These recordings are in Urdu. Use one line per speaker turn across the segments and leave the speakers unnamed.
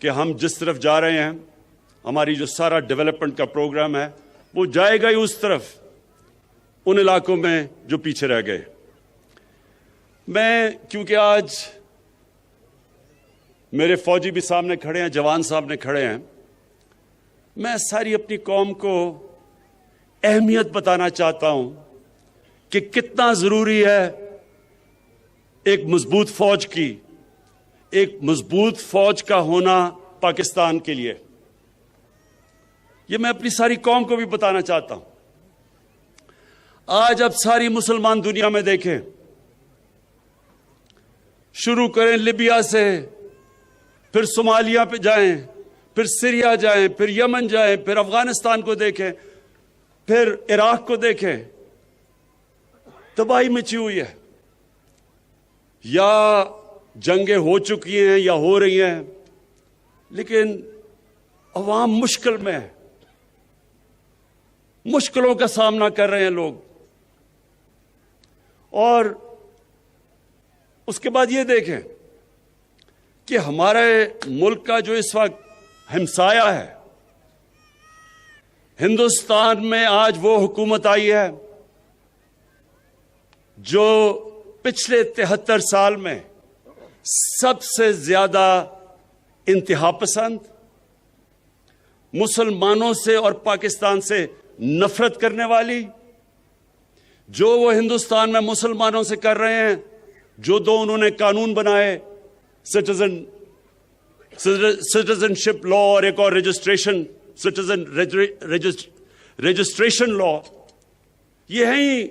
کہ ہم جس طرف جا رہے ہیں، ہماری جو سارا ڈیولپمنٹ کا پروگرام ہے وہ جائے گا ہی اس طرف، ان علاقوں میں جو پیچھے رہ گئے۔ میں کیونکہ آج میرے فوجی بھی سامنے کھڑے ہیں، جوان سامنے کھڑے ہیں، میں ساری اپنی قوم کو اہمیت بتانا چاہتا ہوں کہ کتنا ضروری ہے ایک مضبوط فوج کی، ایک مضبوط فوج کا ہونا پاکستان کے لیے۔ یہ میں اپنی ساری قوم کو بھی بتانا چاہتا ہوں۔ آج اب ساری مسلمان دنیا میں دیکھیں، شروع کریں لیبیا سے، پھر صومالیہ پہ جائیں، پھر سیریا جائیں، پھر یمن جائیں، پھر افغانستان کو دیکھیں، پھر عراق کو دیکھیں، تباہی مچی ہوئی ہے، یا جنگیں ہو چکی ہیں یا ہو رہی ہیں، لیکن عوام مشکل میں ہے، مشکلوں کا سامنا کر رہے ہیں لوگ۔ اور اس کے بعد یہ دیکھیں کہ ہمارے ملک کا جو اس وقت ہمسایہ ہے، ہندوستان میں آج وہ حکومت آئی ہے جو پچھلے 73 سال میں سب سے زیادہ انتہا پسند، مسلمانوں سے اور پاکستان سے نفرت کرنے والی، جو وہ ہندوستان میں مسلمانوں سے کر رہے ہیں، جو دو انہوں نے قانون بنائے، سٹیزن شپ لا اور ایک اور رجسٹریشن لا، یہ ہیں ہی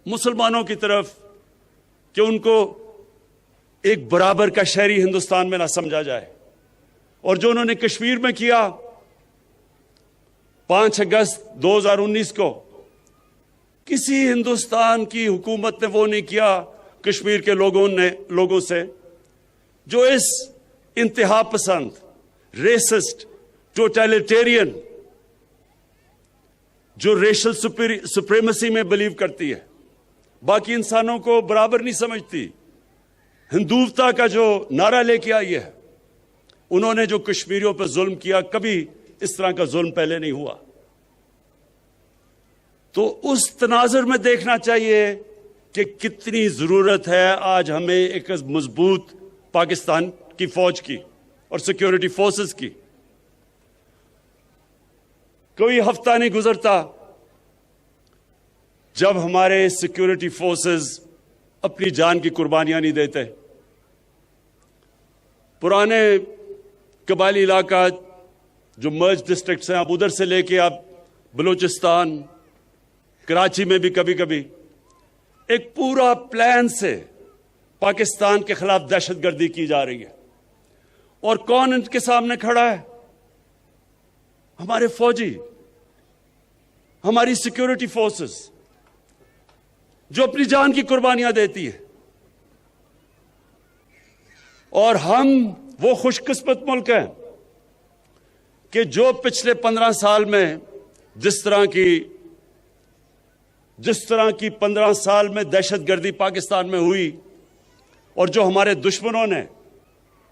مسلمانوں کی طرف کہ ان کو ایک برابر کا شہری ہندوستان میں نہ سمجھا جائے۔ اور جو انہوں نے کشمیر میں کیا 5 اگست 2019 کو، کسی ہندوستان کی حکومت نے وہ نہیں کیا کشمیر کے لوگوں سے جو اس انتہا پسند، ریسسٹ، ٹوٹیلیٹیرین، جو ریشل سپریمیسی میں بلیو کرتی ہے، باقی انسانوں کو برابر نہیں سمجھتی، ہندوتا کا جو نعرہ لے کے آئی ہے، انہوں نے جو کشمیریوں پر ظلم کیا، کبھی اس طرح کا ظلم پہلے نہیں ہوا۔ تو اس تناظر میں دیکھنا چاہیے کہ کتنی ضرورت ہے آج ہمیں ایک مضبوط پاکستان کی فوج کی اور سیکیورٹی فورسز کی۔ کوئی ہفتہ نہیں گزرتا جب ہمارے سیکیورٹی فورسز اپنی جان کی قربانیاں نہیں دیتے۔ پرانے قبائلی علاقہ جو مرج ڈسٹرکٹس ہیں، اب ادھر سے لے کے آپ بلوچستان، کراچی میں بھی کبھی کبھی ایک پورا پلان سے پاکستان کے خلاف دہشت گردی کی جا رہی ہے، اور کون ان کے سامنے کھڑا ہے؟ ہمارے فوجی، ہماری سیکیورٹی فورسز، جو اپنی جان کی قربانیاں دیتی ہے۔ اور ہم وہ خوش قسمت ملک ہیں کہ جو پچھلے 15 سال میں جس طرح کی 15 سال میں دہشت گردی پاکستان میں ہوئی، اور جو ہمارے دشمنوں نے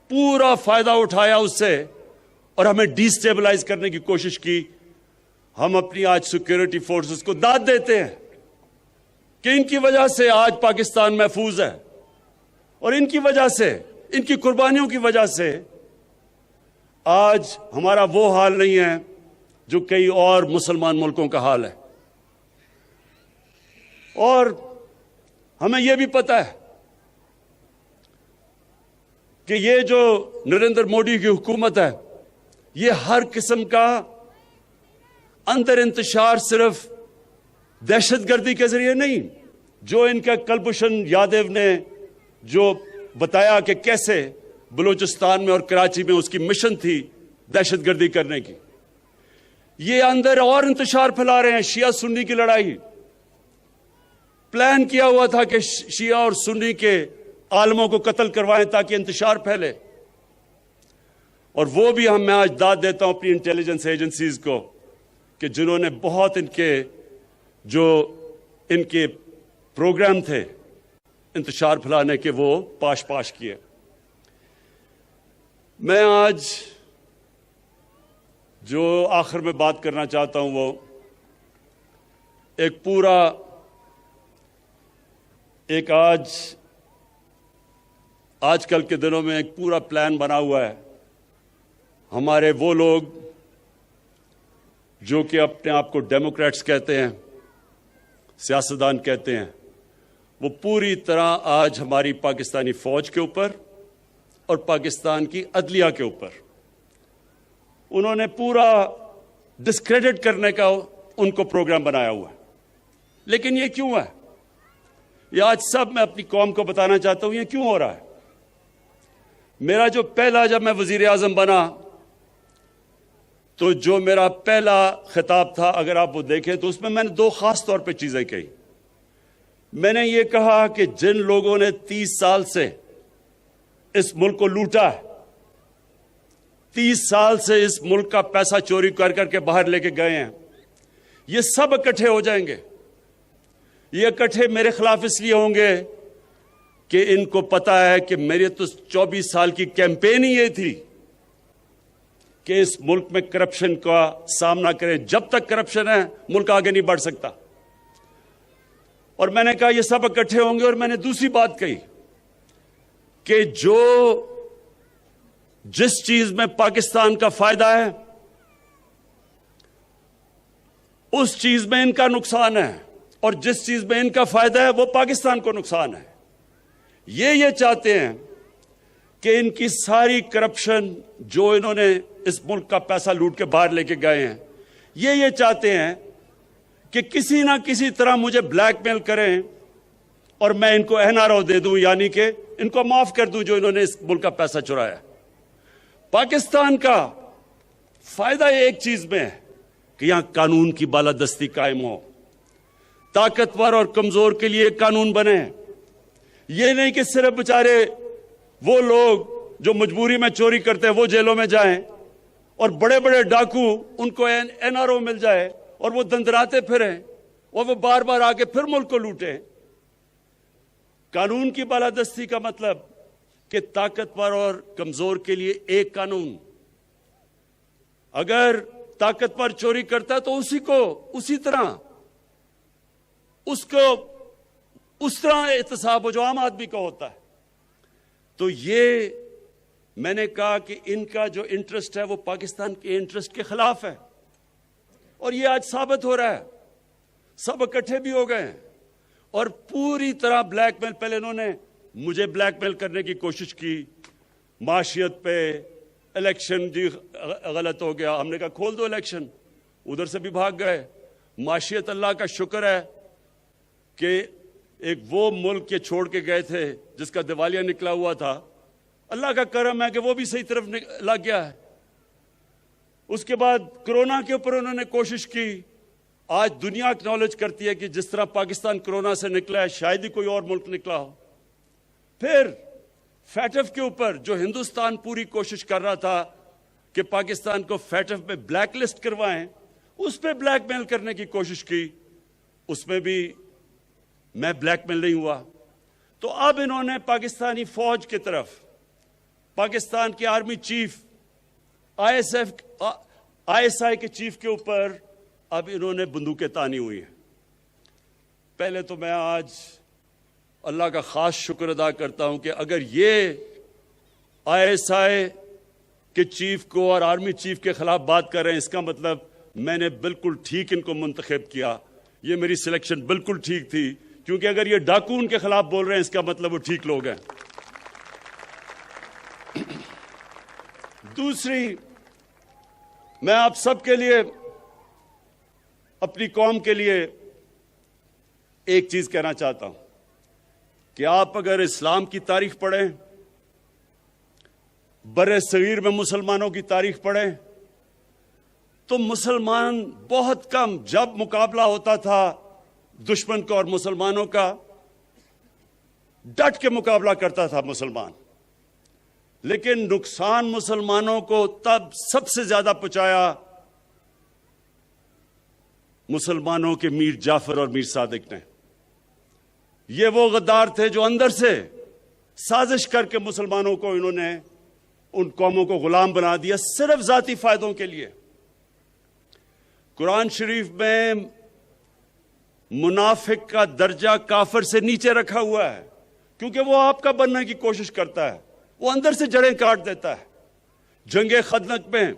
پورا فائدہ اٹھایا اس سے اور ہمیں ڈی سٹیبلائز کرنے کی کوشش کی، ہم اپنی آج سیکیورٹی فورسز کو داد دیتے ہیں کہ ان کی وجہ سے آج پاکستان محفوظ ہے، اور ان کی وجہ سے، ان کی قربانیوں کی وجہ سے آج ہمارا وہ حال نہیں ہے جو کئی اور مسلمان ملکوں کا حال ہے۔ اور ہمیں یہ بھی پتہ ہے کہ یہ جو نریندر مودی کی حکومت ہے، یہ ہر قسم کا اندر انتشار صرف دہشت گردی کے ذریعے نہیں، جو ان کا کلبھوشن یادو نے جو بتایا کہ کیسے بلوچستان میں اور کراچی میں اس کی مشن تھی دہشت گردی کرنے کی، یہ اندر اور انتشار پھیلا رہے ہیں۔ شیعہ سنی کی لڑائی، پلان کیا ہوا تھا کہ شیعہ اور سنی کے عالموں کو قتل کروائیں تاکہ انتشار پھیلے، اور وہ بھی میں آج داد دیتا ہوں اپنی انٹیلیجنس ایجنسیز کو کہ جنہوں نے بہت ان کے پروگرام تھے انتشار پھیلانے کے، وہ پاش کیے۔ میں آج جو آخر میں بات کرنا چاہتا ہوں وہ ایک آج کل کے دنوں میں ایک پورا پلان بنا ہوا ہے. ہمارے وہ لوگ جو کہ اپنے آپ کو ڈیموکریٹس کہتے ہیں, سیاستدان کہتے ہیں, وہ پوری طرح آج ہماری پاکستانی فوج کے اوپر اور پاکستان کی عدلیہ کے اوپر انہوں نے پورا ڈسکریڈٹ کرنے کا ان کو پروگرام بنایا ہوا ہے. لیکن یہ کیوں ہے؟ یہ آج سب میں اپنی قوم کو بتانا چاہتا ہوں یہ کیوں ہو رہا ہے. میرا جو پہلا جب میں وزیر اعظم بنا تو جو میرا پہلا خطاب تھا, اگر آپ وہ دیکھیں تو اس میں نے دو خاص طور پہ چیزیں کہی. میں نے یہ کہا کہ جن لوگوں نے 30 سال سے اس ملک کو لوٹا ہے, 30 سال سے اس ملک کا پیسہ چوری کر کر کے باہر لے کے گئے ہیں, یہ سب اکٹھے ہو جائیں گے. یہ اکٹھے میرے خلاف اس لیے ہوں گے کہ ان کو پتا ہے کہ میری تو 24 سال کی کیمپین ہی یہ تھی کہ اس ملک میں کرپشن کا سامنا کریں. جب تک کرپشن ہے ملک آگے نہیں بڑھ سکتا. اور میں نے کہا یہ سب اکٹھے ہوں گے. اور میں نے دوسری بات کہی کہ جس چیز میں پاکستان کا فائدہ ہے اس چیز میں ان کا نقصان ہے, اور جس چیز میں ان کا فائدہ ہے وہ پاکستان کو نقصان ہے. یہ چاہتے ہیں کہ ان کی ساری کرپشن جو انہوں نے اس ملک کا پیسہ لوٹ کے باہر لے کے گئے ہیں, یہ چاہتے ہیں کہ کسی نہ کسی طرح مجھے بلیک میل کریں اور میں ان کو NRO دے دوں, یعنی کہ ان کو معاف کر دوں جو انہوں نے اس ملک کا پیسہ چرایا. پاکستان کا فائدہ ایک چیز میں ہے کہ یہاں قانون کی بالادستی قائم ہو, طاقتور اور کمزور کے لیے ایک قانون بنے. یہ نہیں کہ صرف بچارے وہ لوگ جو مجبوری میں چوری کرتے ہیں وہ جیلوں میں جائیں اور بڑے بڑے ڈاکو ان کو NRO مل جائے اور وہ دندراتے پھریں اور وہ بار بار آ کے پھر ملک کو لوٹیں. قانون کی بالادستی کا مطلب کہ طاقتور اور کمزور کے لیے ایک قانون. اگر طاقتور چوری کرتا ہے تو اسی طرح اس طرح احتساب ہو جو عام آدمی کا ہوتا ہے. تو یہ میں نے کہا کہ ان کا جو انٹرسٹ ہے وہ پاکستان کے انٹرسٹ کے خلاف ہے, اور یہ آج ثابت ہو رہا ہے. سب اکٹھے بھی ہو گئے ہیں اور پوری طرح بلیک میل. پہلے انہوں نے مجھے بلیک میل کرنے کی کوشش کی معاشیت پہ, الیکشن جی غلط ہو گیا, ہم نے کہا کھول دو الیکشن, ادھر سے بھی بھاگ گئے. معاشیت اللہ کا شکر ہے کہ ایک وہ ملک کے چھوڑ کے گئے تھے جس کا دیوالیہ نکلا ہوا تھا, اللہ کا کرم ہے کہ وہ بھی صحیح طرف لگ گیا ہے. اس کے بعد کرونا کے اوپر انہوں نے کوشش کی. آج دنیا اکنالج کرتی ہے کہ جس طرح پاکستان کرونا سے نکلا ہے شاید ہی کوئی اور ملک نکلا ہو. پھر فیٹف کے اوپر جو ہندوستان پوری کوشش کر رہا تھا کہ پاکستان کو فیٹف میں بلیک لسٹ کروائیں, اس پہ بلیک میل کرنے کی کوشش کی, اس میں بھی میں بلیک میل نہیں ہوا. تو اب انہوں نے پاکستانی فوج کی طرف, پاکستان کے آرمی چیف, ISI کے چیف کے اوپر اب انہوں نے بندوقیں تانی ہوئی ہیں. پہلے تو میں آج اللہ کا خاص شکر ادا کرتا ہوں کہ اگر یہ ISI کے چیف کو اور آرمی چیف کے خلاف بات کر رہے ہیں, اس کا مطلب میں نے بالکل ٹھیک ان کو منتخب کیا. یہ میری سلیکشن بالکل ٹھیک تھی, کیونکہ اگر یہ ڈاکو ان کے خلاف بول رہے ہیں اس کا مطلب وہ ٹھیک لوگ ہیں. دوسری, میں آپ سب کے لیے, اپنی قوم کے لیے ایک چیز کہنا چاہتا ہوں کہ آپ اگر اسلام کی تاریخ پڑھیں, بر صغیر میں مسلمانوں کی تاریخ پڑھیں, تو مسلمان بہت کم, جب مقابلہ ہوتا تھا دشمن کا اور مسلمانوں کا, ڈٹ کے مقابلہ کرتا تھا مسلمان. لیکن نقصان مسلمانوں کو تب سب سے زیادہ پہنچایا مسلمانوں کے میر جعفر اور میر صادق نے. یہ وہ غدار تھے جو اندر سے سازش کر کے مسلمانوں کو انہوں نے ان قوموں کو غلام بنا دیا صرف ذاتی فائدوں کے لیے۔ قرآن شریف میں منافق کا درجہ کافر سے نیچے رکھا ہوا ہے، کیونکہ وہ آپ کا بننے کی کوشش کرتا ہے، وہ اندر سے جڑیں کاٹ دیتا ہے۔ جنگ خندق میں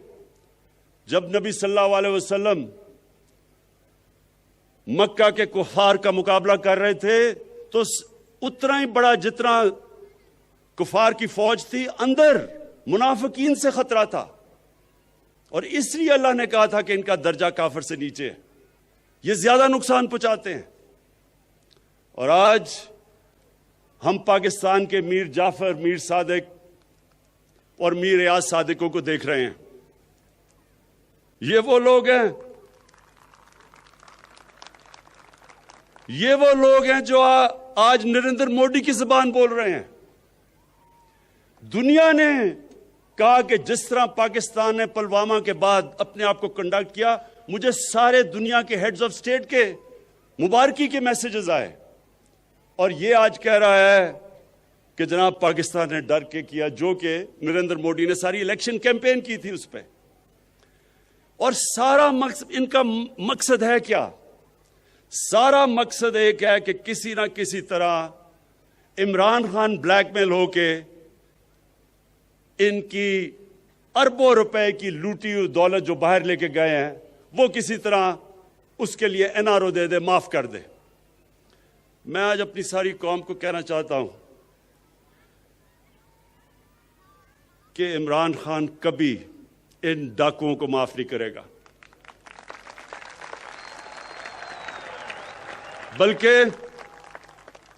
جب نبی صلی اللہ علیہ وسلم مکہ کے کفار کا مقابلہ کر رہے تھے تو اتنا ہی بڑا جتنا کفار کی فوج تھی، اندر منافقین سے خطرہ تھا، اور اس لیے اللہ نے کہا تھا کہ ان کا درجہ کافر سے نیچے ہے، یہ زیادہ نقصان پہنچاتے ہیں۔ اور آج ہم پاکستان کے میر جعفر، میر صادق اور میر ریاض صادقوں کو دیکھ رہے ہیں۔ یہ وہ لوگ ہیں، یہ وہ لوگ ہیں جو آج نریندر مودی کی زبان بول رہے ہیں۔ دنیا نے کہا کہ جس طرح پاکستان نے پلوامہ کے بعد اپنے آپ کو کنڈکٹ کیا، مجھے سارے دنیا کے ہیڈز آف سٹیٹ کے مبارکی کے میسیجز آئے، اور یہ آج کہہ رہا ہے کہ جناب پاکستان نے ڈر کے کیا، جو کہ نریندر مودی نے ساری الیکشن کیمپین کی تھی اس پہ۔ اور سارا مقصد ان کا مقصد ہے کیا؟ سارا مقصد ایک ہے کہ کسی نہ کسی طرح عمران خان بلیک میل ہو کے ان کی اربوں روپے کی لوٹی ہوئی دولت جو باہر لے کے گئے ہیں، وہ کسی طرح اس کے لیے NRO دے دے، معاف کر دے۔ میں آج اپنی ساری قوم کو کہنا چاہتا ہوں کہ عمران خان کبھی ان ڈاکوؤں کو معاف نہیں کرے گا، بلکہ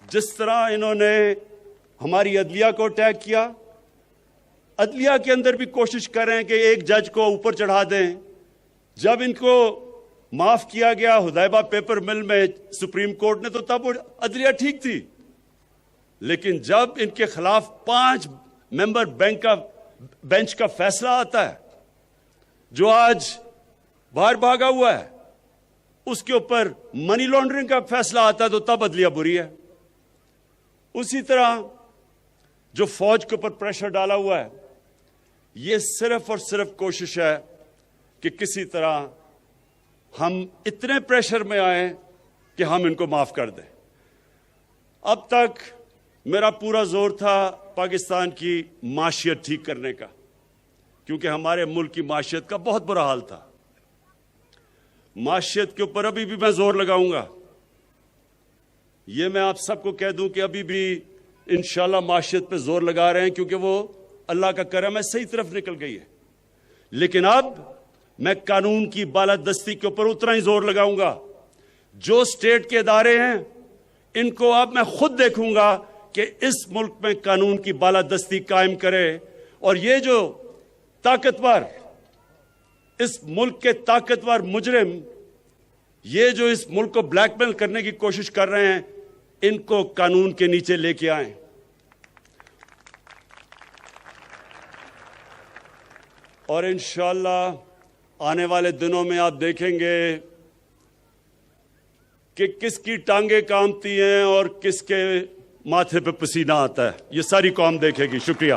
جس طرح انہوں نے ہماری عدلیہ کو اٹیک کیا، عدلیہ کے اندر بھی کوشش کریں کہ ایک جج کو اوپر چڑھا دیں۔ جب ان کو معاف کیا گیا حدیبہ پیپر مل میں سپریم کورٹ نے، تو تب عدلیہ ٹھیک تھی، لیکن جب ان کے خلاف 5 ممبر بینچ کا فیصلہ آتا ہے جو آج باہر بھاگا ہوا ہے، اس کے اوپر منی لانڈرنگ کا فیصلہ آتا ہے، تو تب عدلیہ بری ہے۔ اسی طرح جو فوج کے اوپر پریشر ڈالا ہوا ہے، یہ صرف اور صرف کوشش ہے کہ کسی طرح ہم اتنے پریشر میں آئیں کہ ہم ان کو معاف کر دیں۔ اب تک میرا پورا زور تھا پاکستان کی معیشت ٹھیک کرنے کا، کیونکہ ہمارے ملک کی معیشت کا بہت برا حال تھا۔ معیشت کے اوپر ابھی بھی میں زور لگاؤں گا۔ یہ میں آپ سب کو کہہ دوں کہ ابھی بھی انشاءاللہ معیشت پہ زور لگا رہے ہیں، کیونکہ وہ اللہ کا کرم ہے، صحیح طرف نکل گئی ہے۔ لیکن اب میں قانون کی بالادستی کے اوپر اتنا ہی زور لگاؤں گا۔ جو اسٹیٹ کے ادارے ہیں، ان کو اب میں خود دیکھوں گا کہ اس ملک میں قانون کی بالادستی قائم کرے، اور یہ جو طاقتور، اس ملک کے طاقتور مجرم، یہ جو اس ملک کو بلیک میل کرنے کی کوشش کر رہے ہیں، ان کو قانون کے نیچے لے کے آئیں۔ اور انشاءاللہ آنے والے دنوں میں آپ دیکھیں گے کہ کس کی ٹانگیں کامتی ہیں اور کس کے ماتھے پہ پسینہ آتا ہے۔ یہ ساری قوم دیکھے گی۔ شکریہ۔